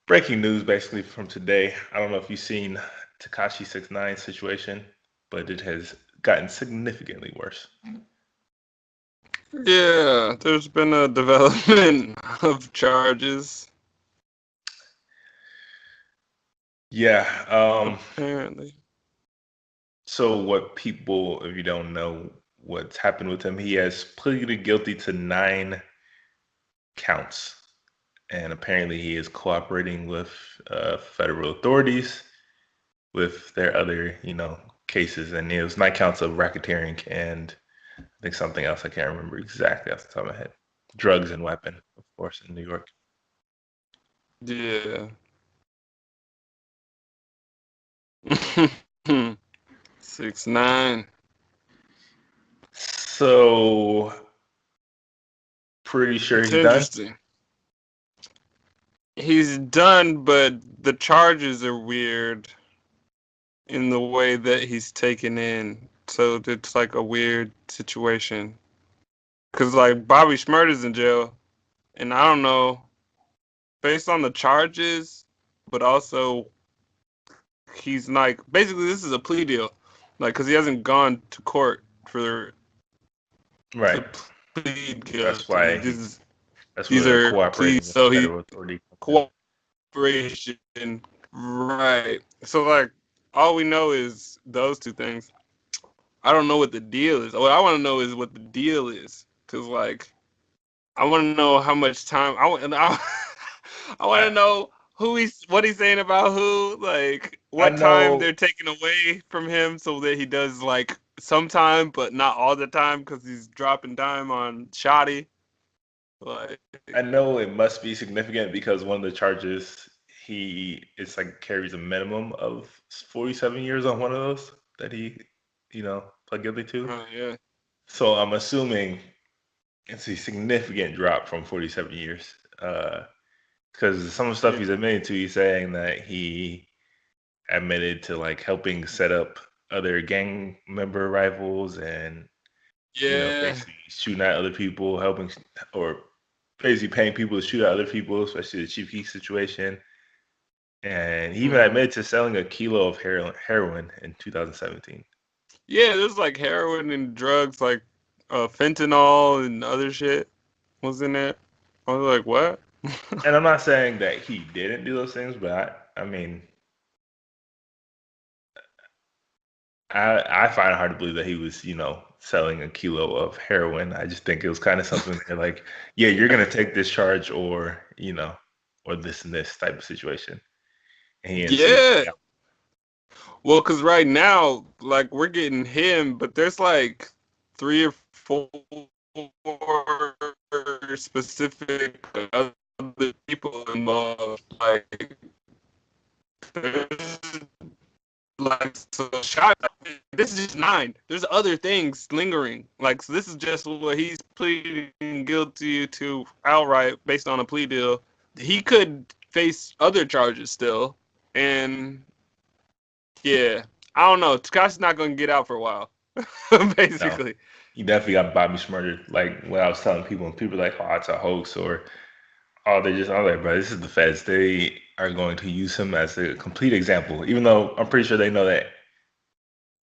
Breaking news basically from today. I don't know if you've seen Tekashi 6ix9ine situation, but it has gotten significantly worse. Yeah, there's been a development of charges, Yeah. apparently. So what people, if you don't know what's happened with him, he has pleaded guilty to 9 counts, and apparently he is cooperating with federal authorities with their other, cases. And it was 9 counts of racketeering and I think something else. I can't remember exactly off the top of my head. Drugs and weapon, of course, in New York. Yeah. 6ix9ine. So pretty sure It's he's done. interesting. He's done, but the charges are weird in the way that he's taken in. So it's like a weird situation. Cause like Bobby Shmurda's in jail, and I don't know, based on the charges, but also he's like basically this is a plea deal, like because he hasn't gone to court for Right. to plead That's guilty. why This is that's these where are pleas, cooperating with so he federal authority comes in. cooperation, right? So like all we know is those two things. I don't know what the deal is. What I want to know is what the deal is, cause like I want to know how much time I want I to know what he's saying about who, like I what time know they're taking away from him so that he does like sometime but not all the time because he's dropping time on shoddy. Like I know it must be significant because one of the charges he it's like carries a minimum of 47 years on one of those that he, pled guilty to. yeah. So I'm assuming it's a significant drop from 47 years. Because some of the stuff Yeah. he's admitted to, he's saying that he admitted to like helping set up other gang member rivals and Yeah. basically shooting at other people, helping or basically paying people to shoot at other people, especially the Chief Keef situation. And he even Hmm. admitted to selling a kilo of heroin in 2017. Yeah, there's like heroin and drugs like fentanyl and other shit was in it. I was like, what? And I'm not saying that he didn't do those things, but I mean, I find it hard to believe that he was, selling a kilo of heroin. I just think it was kind of something that, like, yeah, you're gonna take this charge, or or this and this type of situation. And he didn't see it Yeah. play out. Well, cause right now, like we're getting him, but there's like 3 or 4 specific other people involved. Like there's like so shot. This is just 9. There's other things lingering. Like so, this is just what he's pleading guilty to outright based on a plea deal. He could face other charges still, and yeah, I don't know. Tekashi's not gonna get out for a while, No, basically. he definitely got Bobby murdered. Like when I was telling people, and people were like, "Oh, it's a hoax," or "Oh, they just," I was like, "Bro, this is the feds. They are going to use him as a complete example." Even though I'm pretty sure they know that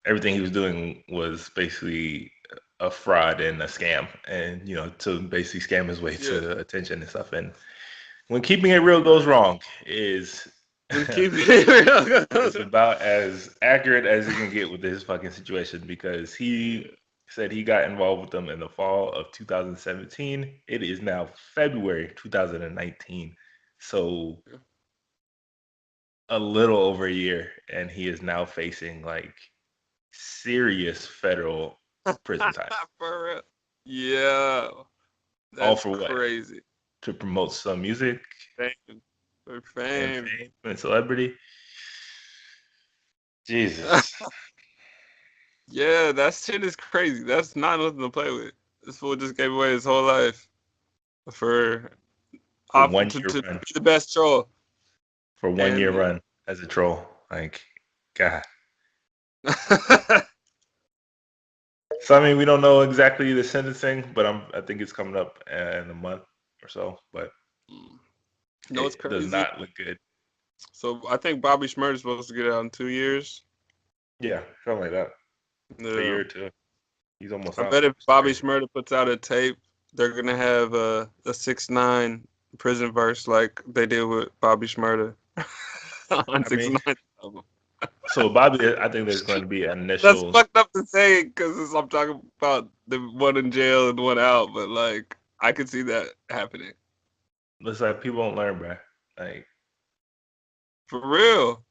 everything he was doing was basically a fraud and a scam, and to basically scam his way Yeah, to attention and stuff. And when keeping it real goes right. wrong is And keep it it's real. about as accurate as you can get with this fucking situation because he said he got involved with them in the fall of 2017. It is now February 2019. So a little over a year, and he is now facing like serious federal prison time. For real. Yeah, All that's for what? crazy. To promote some music Fame. For and fame. fame and celebrity. Jesus. Yeah, that shit is crazy. That's not nothing to play with. This fool just gave away his whole life for For off one year to run. be the best troll. For 1 year And run as a troll. Like, God. So I mean, we don't know exactly the sentencing, but I think it's coming up in a month or so. But no, it's it does crazy. not look good. So I think Bobby Shmurda's supposed to get out in 2 years. Yeah, something like that. A Yeah. year or two. He's almost I out. bet if It's Bobby crazy. Shmurda puts out a tape, they're gonna have a 6ix9ine prison verse like they did with Bobby Shmurda on I Six mean, Nine album. so Bobby, I think there's going to be an That's initial. fucked up to say because I'm talking about the one in jail and one out, but like I could see that happening Looks like people don't learn, bro. Like for real.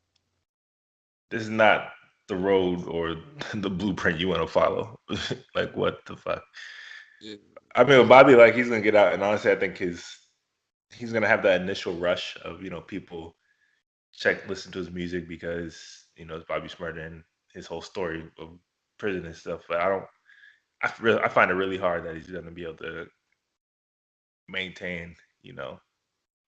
this is not the road or the blueprint you want to follow. Like what the fuck? Yeah. I mean, with Bobby, like he's gonna get out, and honestly, I think he's gonna have that initial rush of people listen to his music because it's Bobby Shmurda and his whole story of prison and stuff. But I find it really hard that he's gonna be able to maintain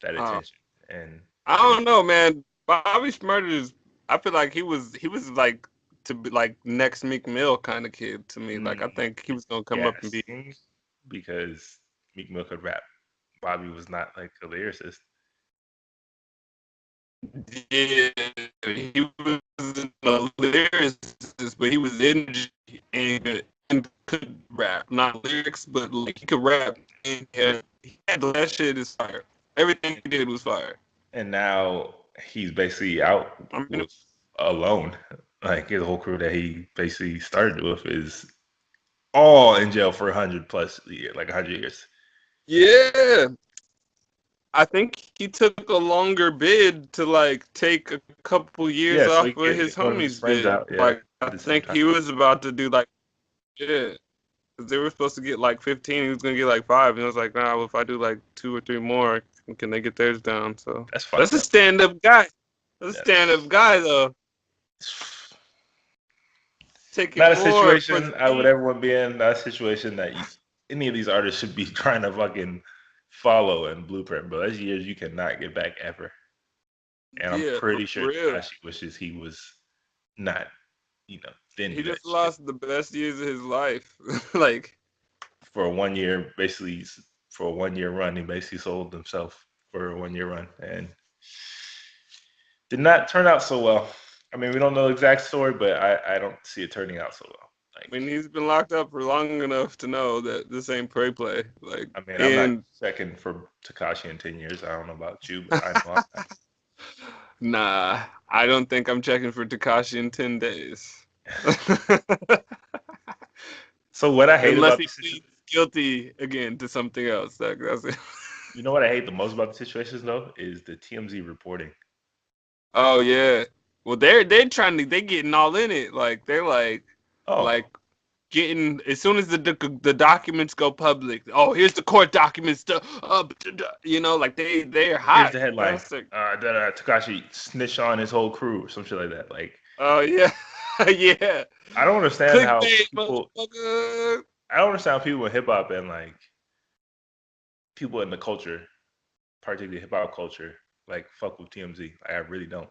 that Uh, attention. And I it, don't know, man. Bobby Shmurda is. I feel like he was like to be like next Meek Mill kind of kid to me. Like I mm, think he was gonna come up and be. guessing because Meek Mill could rap. Bobby was not like a lyricist. Yeah, he was a lyricist, but he was in and could rap, not lyrics, but like he could rap. And he had that shit is fire. Everything he did was fire. And now he's basically out I mean, with alone. Like his whole crew that he basically started with is all in jail for 100 plus years, like 100 years. yeah, I think he took a longer bid to like take a couple years Yeah, so he off can of get his one of his homies friends bid. out. Yeah, Like I at the same think time. he was about to do like yeah. Cause they were supposed to get like 15, he was gonna get like 5, and I was like, nah. Well, if I do like 2 or 3 more, can they get theirs down? So That's that's fucked a up. stand-up guy. That's a stand-up That's guy though. Taking not a more for the situation I would team. ever want to be in. Not a situation that any of these artists should be trying to fucking follow and blueprint, bro. That's years you cannot get back ever. And I'm Yeah, for pretty sure real. Tekashi wishes he was not, didn't He do that just shit lost the best years of his life. Like, for a 1 year. Basically, for a 1 year run, he basically sold himself for a 1 year run and did not turn out so well. I mean, we don't know the exact story, but I don't see it turning out so well. Like, I mean, he's been locked up for long enough to know that this ain't prey play. Like, I mean, I'm not and checking for Tekashi in 10 years. I don't know about you, but I know I'm not. nah, I don't think I'm checking for Tekashi in 10 days. So what I hate Unless about he the situation, pleads guilty again to something else. That's it. you know what I hate the most about the situations though, is the TMZ reporting. Oh yeah. Well, they're trying to they getting all in it. Like they're like Oh, getting as soon as the documents go public. Oh, here's the court documents. Like they're here's hot. the headline: That's like, that Takashi snitched on his whole crew, or some shit like that. Like, oh yeah, yeah. I don't understand how Clickbait, people. motherfucker. I don't understand how people in hip hop and like people in the culture, particularly hip hop culture, like fuck with TMZ. Like, I really don't.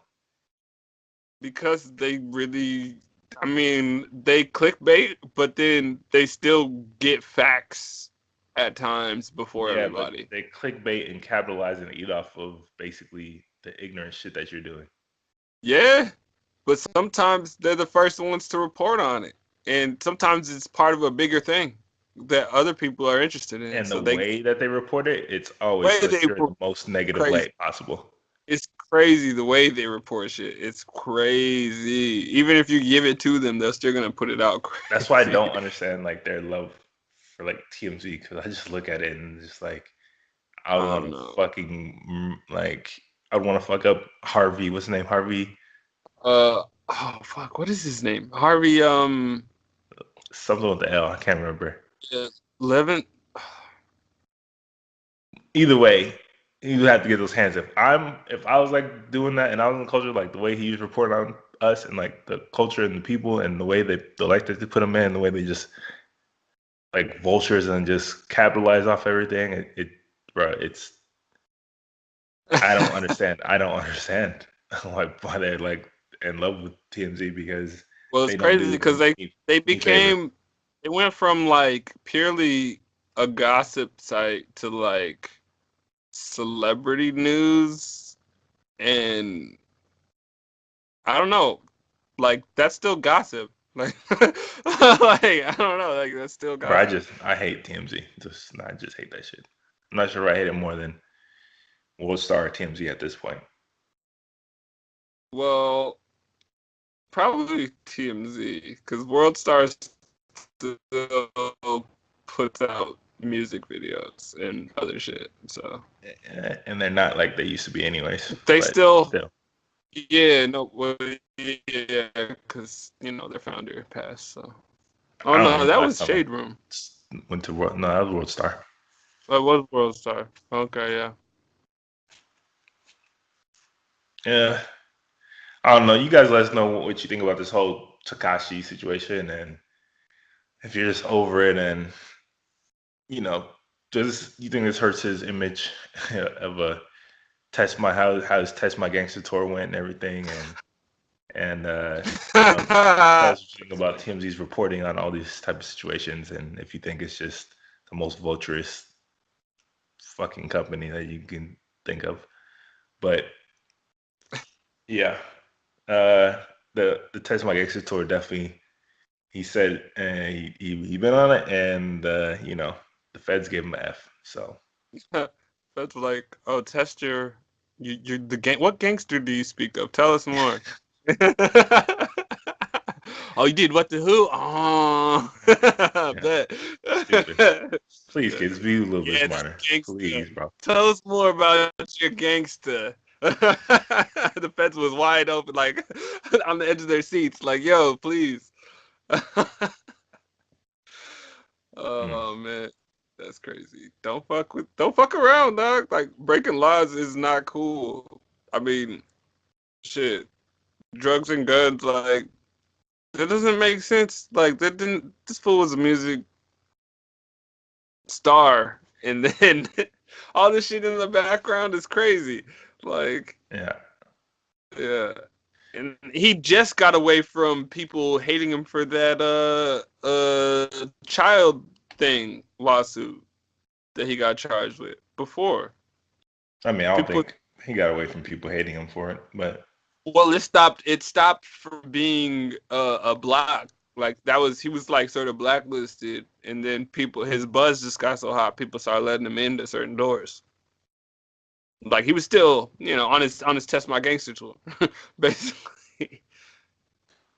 Because they really, I mean, they clickbait, but then they still get facts at times before Yeah, but everybody. they clickbait and capitalize and eat off of basically the ignorant shit that you're doing. Yeah, but sometimes they're the first ones to report on it, and sometimes it's part of a bigger thing that other people are interested in. And the So they way that they report it, it's always way so that they you're in the most negative crazy. way possible. It's crazy the way they report shit. It's crazy. Even if you give it to them, they're still gonna put it out That's why I crazy. don't understand like their love for like TMZ because I just look at it and just like I would I want don't to know. fucking like I'd want to fuck up Harvey. What's his name? Harvey Oh fuck, what is his name? Harvey. something with the L. I can't remember. Levin. Either way, you have to get those hands. If I was like doing that and I was in the culture like the way he was reporting on us and like the culture and the people and the way that the life that they put them in, the way they just like vultures and just capitalize off everything. Bro, it's I don't understand. I don't understand like why they're like in love with TMZ because Well, it's they don't crazy do because them they any favors. became they went from like purely a gossip site to like celebrity news and I don't know, like that's still gossip. Like, like I don't know, like that's still Bro, gossip. I hate TMZ. I just hate that shit. I'm not sure I hate it more than World Star or TMZ at this point. Well, probably TMZ because World Star still puts out music videos and other shit. So And they're not like they used to be, anyways. they But still, still, yeah, no, well, yeah, because their founder passed. So, oh I don't no, remember that the was last time I Shade Room. went to World. No, that was World Star. That was World Star. Okay, yeah. Yeah, I don't know. You guys let us know what you think about this whole Tekashi situation, and if you're just over it, and you know, does you think this hurts his image of a how his Test My Gangster tour went and everything, and you know, tell us what you think about TMZ's reporting on all these type of situations, and if you think it's just the most vulturous fucking company that you can think of. But yeah, the Test My Gangster tour definitely. He said he been on it, and you know, the feds gave him an F. So That's like, oh, test you the gang. What gangster do you speak of? Tell us more. Oh, you did what the who? Oh, yeah, bet. stupid. Please, kids, be a little bit Yeah, this smarter. gangster. Please, bro. Tell us more about your gangster. The feds was wide open, like on the edge of their seats, like, yo, please. Mm. Oh man, that's crazy. Don't fuck around, dog. Like breaking laws is not cool. I mean, shit, drugs and guns, like that doesn't make sense. Like that didn't. This fool was a music star, and then all this shit in the background is crazy. Like, Yeah, yeah. And he just got away from people hating him for that child thing lawsuit that he got charged with before. I mean, I don't People, think he got away from people hating him for it, but well, it stopped from being a block. Like that was he was like sort of blacklisted, and then people his buzz just got so hot, people started letting him into certain doors. Like he was still, on his Test My Gangster tour. Basically,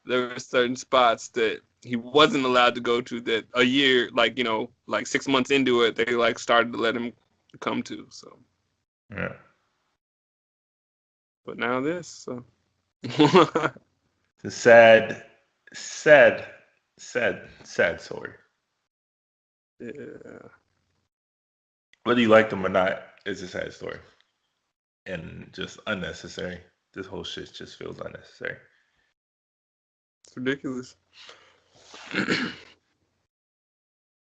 there were certain spots that he wasn't allowed to go to that a year, like like 6 months into it, they like started to let him come to. So, yeah, but now this, so. it's a sad, sad, sad story. Yeah. Whether you like them or not, it's a sad story and just unnecessary. This whole shit just feels unnecessary. It's ridiculous.